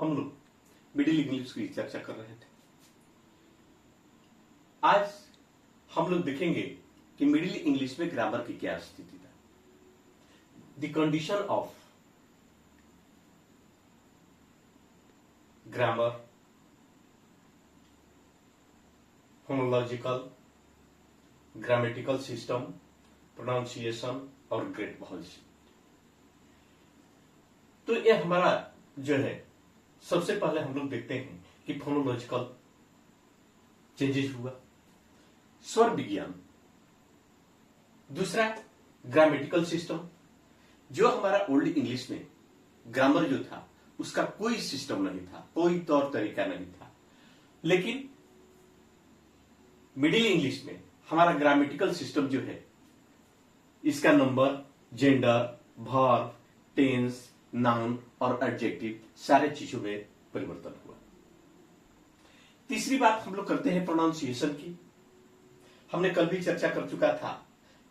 हम लोग middle English की चर्चा कर रहे थे। आज हम लोग देखेंगे कि मिडिल इंग्लिश में ग्रामर की क्या स्थिति था। The condition of grammar, phonological, grammatical system, pronunciation और ग्रेट वॉइस। तो ये हमारा जो है, सबसे पहले हम लोग देखते हैं कि फोनोलॉजिकल चेंजेस हुआ, स्वर विज्ञान। दूसरा ग्रामेटिकल सिस्टम, जो हमारा ओल्ड इंग्लिश में ग्रामर जो था उसका कोई सिस्टम नहीं था, कोई तौर तरीका नहीं था। लेकिन मिडिल इंग्लिश में हमारा ग्रामेटिकल सिस्टम जो है, इसका number, gender, verb, tense, noun और एडजेक्टिव सारे चीजों में परिवर्तन हुआ। तीसरी बात हम लोग करते हैं प्रोनाउंसिएशन की। हमने कल भी चर्चा कर चुका था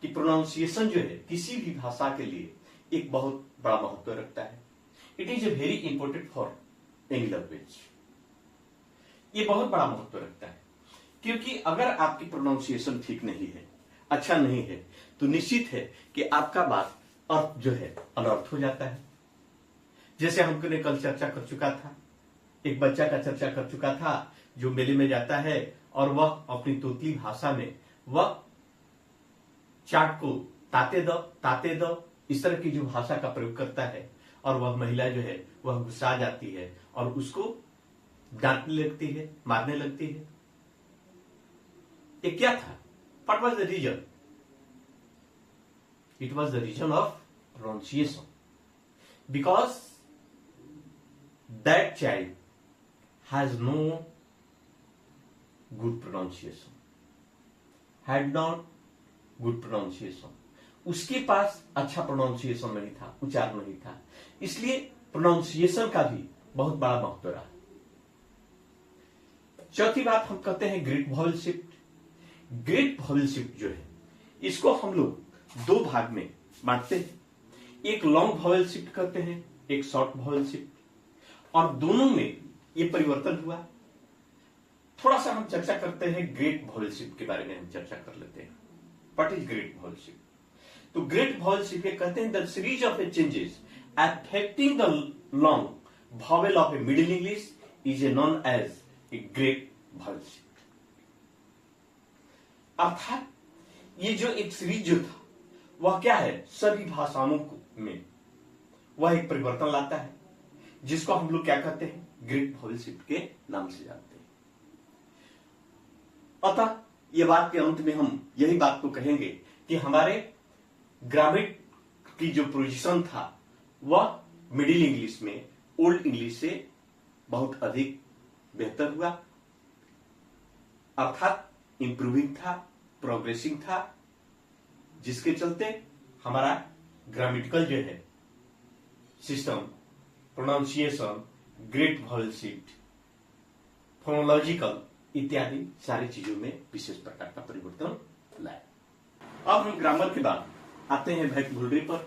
कि प्रोनाउंसिएशन जो है किसी भी भाषा के लिए एक बहुत बड़ा महत्व रखता है। It is a very important for any language. ये बहुत बड़ा महत्व रखता है, क्योंकि अगर आपकी प्रोनाउंसिएशन ठीक नहीं है, अच्छा नहीं है, तो निश्चित है कि आपका बात अर्थ जो है अनर्थ हो जाता है। जैसे हमने कल चर्चा कर चुका था, एक बच्चा का चर्चा कर चुका था जो मेले में जाता है और वह अपनी तोतली भाषा में वह चाट को ताते दो इस तरह की जो भाषा का प्रयोग करता है, और वह महिला जो है वह गुस्सा जाती है और उसको डांटने लगती है, मारने लगती है। ये क्या था? What was the reason? It was the reason of pronunciation, because that child has no good pronunciation, had not good pronunciation. उसके पास अच्छा प्रोनाउंसिएशन नहीं था, उच्चारण नहीं था, इसलिए प्रोनाउंसिएशन का भी बहुत बड़ा महत्व रहा। चौथी बात हम कहते हैं great vowel shift. Great vowel shift जो है, इसको हम लोग दो भाग में बांटते हैं। एक लॉन्ग वॉवेल शिफ्ट करते हैं, एक शॉर्ट वॉवेल शिफ्ट, और दोनों में ये परिवर्तन हुआ। थोड़ा सा हम चर्चा करते हैं ग्रेट वॉवेल शिफ्ट के बारे में, हम चर्चा कर लेते हैं। What is great vowel shift? तो ग्रेट वॉवेल शिफ्ट कहते हैं the series of a changes affecting the long vowel of a Middle English is a known as a great vowel shift. अर्थात ये जो एक सीरीज जो था वह क्या है, सभी भाषाओं में वह एक परिवर्तन लाता है, जिसको हम लोग क्या कहते हैं, ग्रेट वॉवेल शिफ्ट के नाम से जानते हैं। अतः ये बात के अंत में हम यही बात को कहेंगे कि हमारे ग्रामर की जो पोजीशन था वह मिडिल इंग्लिश में ओल्ड इंग्लिश से बहुत अधिक बेहतर हुआ, अर्थात इंप्रूविंग था, प्रोग्रेसिंग था, जिसके चलते हमारा ग्रामेटिकल जो है system, pronunciation, great vowel shift, phonological इत्यादि सारी चीजों में विशेष प्रकार का परिवर्तन लाया। अब हम ग्रामर के बाद आते हैं वोकैबुलरी पर।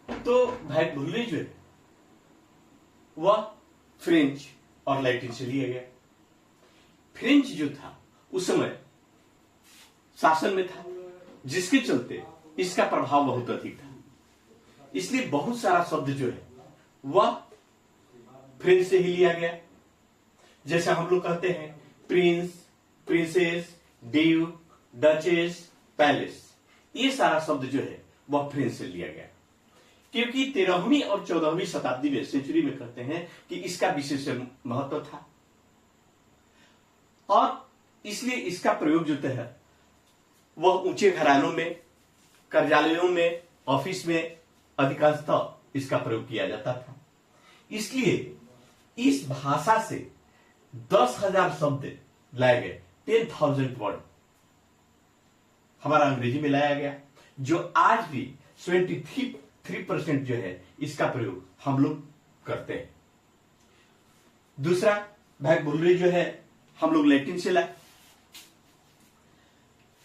तो वोकैबुलरी जो है वह फ्रेंच और लैटिन से लिया गया। फ्रेंच जो था उस समय शासन में था, जिसके चलते इसका प्रभाव बहुत अधिक था, इसलिए बहुत सारा शब्द जो है वह फ्रेंच से ही लिया गया। जैसे हम लोग कहते हैं Prince, princess, Duke, duchess, palace, ये सारा शब्द जो है वह फ्रेंच से लिया गया, क्योंकि 13वीं और 14वीं शताब्दी में, सेंचुरी में कहते हैं कि इसका विशेष महत्व था, और इसलिए इसका प्रयोग जो है वह ऊंचे घरानों में, कार्यालयों में, ऑफिस में अधिकांशतः इसका प्रयोग किया जाता था। इसलिए इस भाषा से 10,000 शब्द लाए गए, 10,000 वर्ड हमारा अंग्रेजी में लाया गया, जो आज भी 73% जो है इसका प्रयोग हम लोग करते हैं। दूसरा वोकैबुलरी जो है हम लोग लैटिन से लाए।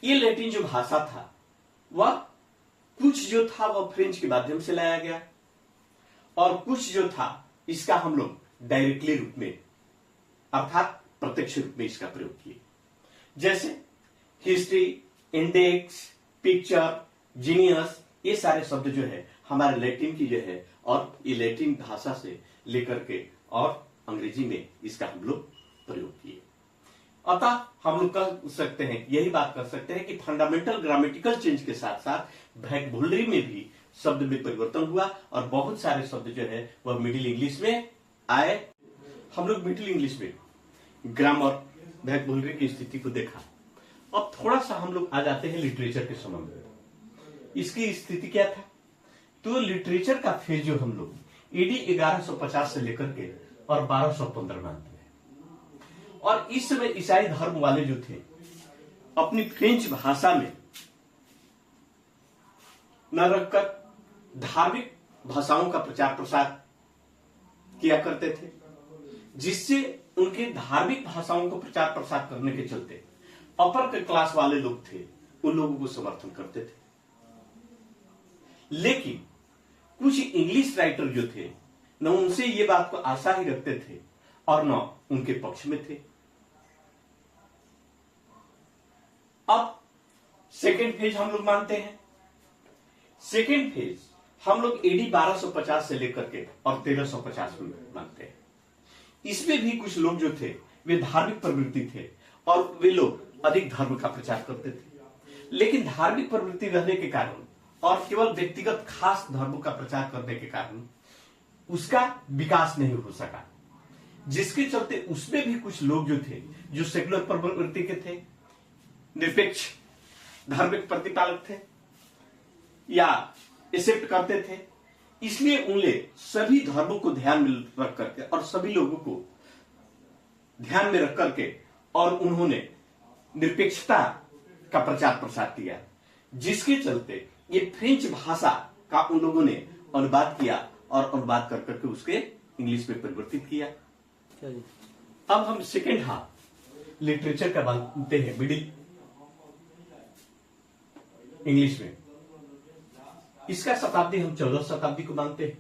ये लैटिन जो भाषा था वह कुछ जो था वह फ्रेंच के माध्यम से लाया गया, और कुछ जो था इसका हम लोग डायरेक्टली रूप में अर्थात प्रत्यक्ष रूप में इसका प्रयोग किए। जैसे हिस्ट्री, इंडेक्स, पिक्चर, जीनियस, ये सारे शब्द जो है हमारे लैटिन की जो है और ये लैटिन भाषा से लेकर के और अंग्रेजी में इसका हम लोग प्रयोग किए। अतः हम लोग कह सकते हैं, यही बात कर सकते हैं कि फंडामेंटल ग्रामेटिकल चेंज के साथ साथ वोकैबुलरी में भी शब्द में परिवर्तन हुआ और बहुत सारे शब्द जो है वह मिडिल इंग्लिश में आए। हम लोग मिडिल इंग्लिश में ग्रामर, वोकैबुलरी की स्थिति को देखा। अब थोड़ा सा हम लोग आ जाते हैं लिटरेचर के संबंध में। इसकी स्थिति क्या था? तो लिटरेचर का फेज जो हम लोग एडी 1150 से लेकर के और 1215 मानते हैं। और इस समय ईसाई धर्म वाले जो थे अपनी फ्रेंच भाषा में न रखकर धार्मिक भाषाओं का प्रचार प्रसार किया करते थे, जिससे उनके धार्मिक भाषाओं को प्रचार प्रसार करने के चलते अपर क्लास वाले लोग थे उन लोगों को समर्थन करते थे। लेकिन कुछ इंग्लिश राइटर जो थे न उनसे ये बात को आशा ही रखते थे और न उनके पक्ष में थे। अब सेकेंड फेज हम लोग मानते हैं। सेकेंड फेज हम लोग एडी 1250 से लेकर के और 1350 में मानते हैं। इसमें भी कुछ लोग जो थे वे धार्मिक प्रवृत्ति थे और वे लोग अधिक धर्म का प्रचार करते थे। लेकिन धार्मिक प्रवृत्ति रहने के कारण और केवल व्यक्तिगत खास धर्मों का प्रचार करने के कारण उसका विकास नहीं हो सका, जिसके चलते उसमें भी कुछ लोग जो थे जो सेकुलर प्रवृत्ति के थे, निरपेक्ष धार्मिक प्रतिपालक थे या एक्सेप्ट करते थे, इसलिए उन्होंने सभी धर्मों को ध्यान में रख करके और सभी लोगों को ध्यान में रख करके और उन्होंने निरपेक्षता का प्रचार प्रसार किया, जिसके चलते ये फ्रेंच भाषा का उन लोगों ने अनुवाद किया और अनुवाद कर करके उसके इंग्लिश में परिवर्तित किया। अब हम सेकेंड हाफ लिटरेचर का मानते हैं मिडिल इंग्लिश में। इसका शताब्दी हम 14 शताब्दी को मानते हैं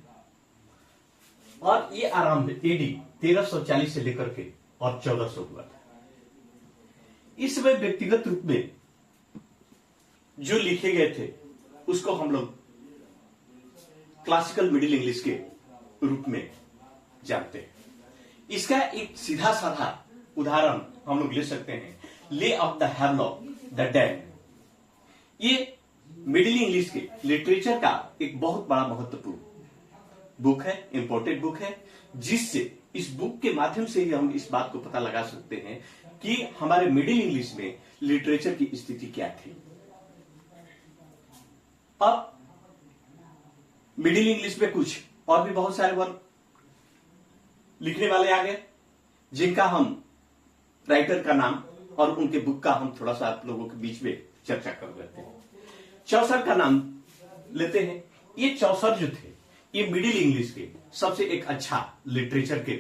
और ये आरंभ एडी 1340 से लेकर के और 1400 हुआ था। इस समय व्यक्तिगत रूप में जो लिखे गए थे उसको हम लोग क्लासिकल मिडिल इंग्लिश के रूप में जानते हैं। इसका एक सीधा साधा उदाहरण हम लोग ले सकते हैं, lay off the Havelock the dam. ये मिडिल इंग्लिश के लिटरेचर का एक बहुत बड़ा महत्वपूर्ण बुक है, इंपॉर्टेंट बुक है, जिससे इस बुक के माध्यम से ही हम इस बात को पता लगा सकते हैं कि हमारे मिडिल इंग्लिश में लिटरेचर की स्थिति क्या थी। अब मिडिल इंग्लिश में कुछ और भी बहुत सारे वर्ड लिखने वाले आ गए, जिनका हम राइटर का नाम और उनके बुक का हम थोड़ा सा आप लोगों के बीच में चर्चा कर लेते हैं। चौसर का नाम लेते हैं। ये चौसर जो थे ये मिडिल इंग्लिश के सबसे एक अच्छा लिटरेचर के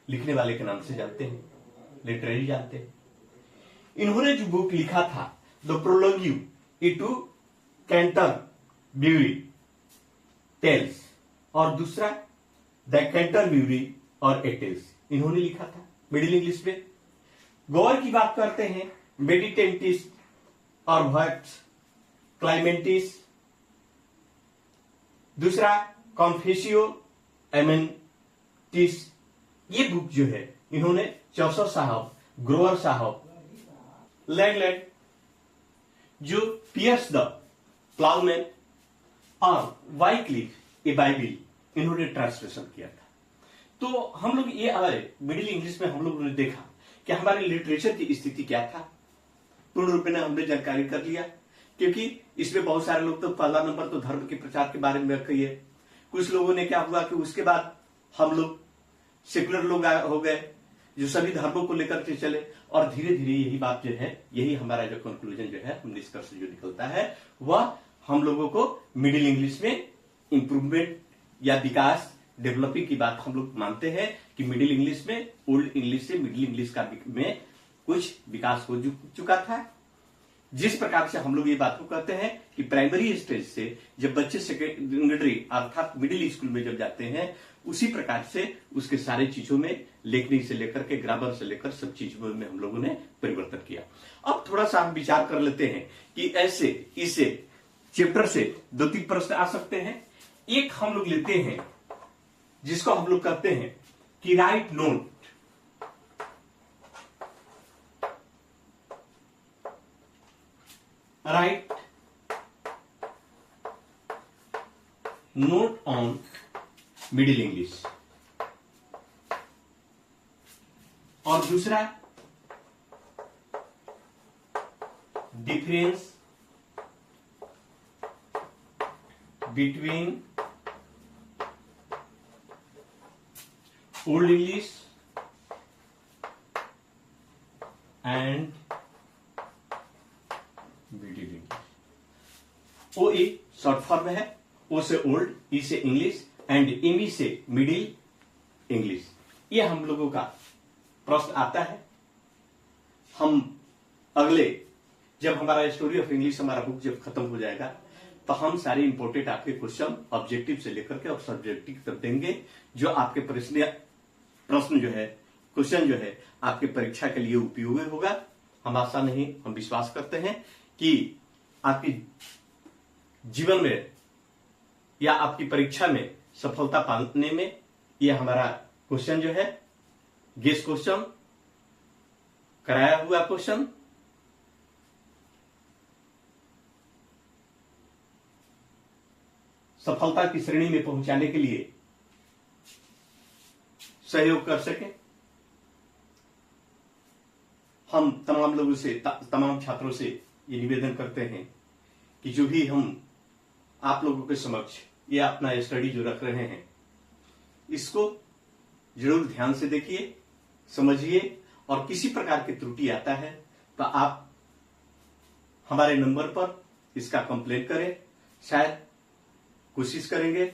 लिखने वाले के नाम से जानते हैं, लिटरेरी जानते हैं। इन्होंने जो बुक लिखा था द प्रोलोग्यू इनटू कैंटरबरी टेल्स और दूसरा द कैंटरबरी और एटेल्स, इन्होंने लिखा था मिडिल इंग्लिश में। गौर की बात करते हैं मेडिटेंटिस और वर्क्स क्लाइमेंटिस, दूसरा कॉन्फेसियो एमेंटिस। ये बुक जो है इन्होंने चौसर साहब, ग्रोवर साहब, लैंगलैंड, जो पियर्स द प्लाउमैन और वाइक्लिफ ए बाइबिल इन्होंने ट्रांसलेशन किया था। तो हम लोग ये आए मिडिल इंग्लिश में हम लोगों ने देखा कि हमारे लिटरेचर की स्थिति क्या था। पूर्ण रूप में हमने जानकारी कर लिया, क्योंकि इसमें बहुत सारे लोग तो पहला नंबर तो धर्म के प्रचार के बारे में रखी है। कुछ लोगों ने क्या हुआ कि उसके बाद हम लोग सेकुलर लोग हो गए जो सभी धर्मों को लेकर के चले और धीरे धीरे यही बात जो है, यही हमारा जो कंक्लूजन जो है, हम निष्कर्ष जो निकलता है वह हम लोगों को मिडिल इंग्लिश में इंप्रूवमेंट या विकास, डेवलपिंग की बात हम लोग मानते हैं कि मिडिल इंग्लिश में ओल्ड इंग्लिश से मिडिल इंग्लिश का में कुछ विकास हो चुका था, जिस प्रकार से हम लोग ये बात को कहते हैं कि प्राइमरी स्टेज से जब बच्चे सेकेंडरी अर्थात मिडिल स्कूल में जब जाते हैं, उसी प्रकार से उसके सारे चीजों में लेखनी से लेकर के ग्रामर से लेकर सब चीजों में हम लोगों ने परिवर्तन किया। अब थोड़ा सा हम विचार कर लेते हैं कि ऐसे इसे चैप्टर से 2-3 प्रश्न आ सकते हैं। एक हम लोग लेते हैं जिसको हम लोग कहते हैं कि write note. Write note on Middle English. और दूसरा difference between Old English and Middle English. O a short form है, ओ से ओल्ड, ई से इंग्लिश एंड एमई से मिडिल इंग्लिश। ये हम लोगों का प्रश्न आता है। हम अगले जब हमारा स्टोरी ऑफ इंग्लिश हमारा बुक जब खत्म हो जाएगा तो हम सारे इंपोर्टेंट आपके क्वेश्चन ऑब्जेक्टिव से लेकर के और सब्जेक्टिव तक देंगे, जो आपके प्रश्न जो है, क्वेश्चन जो है आपके परीक्षा के लिए उपयोगी होगा। हम आशा नहीं, हम विश्वास करते हैं कि आपकी जीवन में या आपकी परीक्षा में सफलता पाने में यह हमारा क्वेश्चन जो है, गेस क्वेश्चन, कराया हुआ क्वेश्चन, सफलता की श्रेणी में पहुंचाने के लिए सहयोग कर सके। हम तमाम लोगों से, तमाम छात्रों से ये निवेदन करते हैं कि जो भी हम आप लोगों के समक्ष ये अपना स्टडी जो रख रहे हैं, इसको जरूर ध्यान से देखिए, समझिए, और किसी प्रकार की त्रुटि आता है तो आप हमारे नंबर पर इसका कंप्लेंट करें। शायद कोशिश करेंगे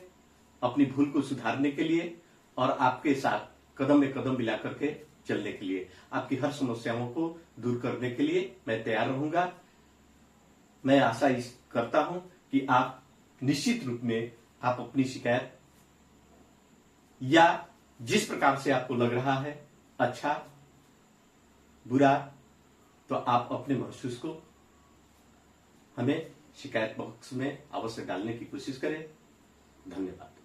अपनी भूल को सुधारने के लिए और आपके साथ कदम में कदम मिला करके चलने के लिए, आपकी हर समस्याओं को दूर करने के लिए मैं तैयार रहूंगा। मैं आशा करता हूं कि आप निश्चित रूप में आप अपनी शिकायत या जिस प्रकार से आपको लग रहा है, अच्छा बुरा, तो आप अपने महसूस को हमें शिकायत बॉक्स में अवश्य डालने की कोशिश करें। धन्यवाद।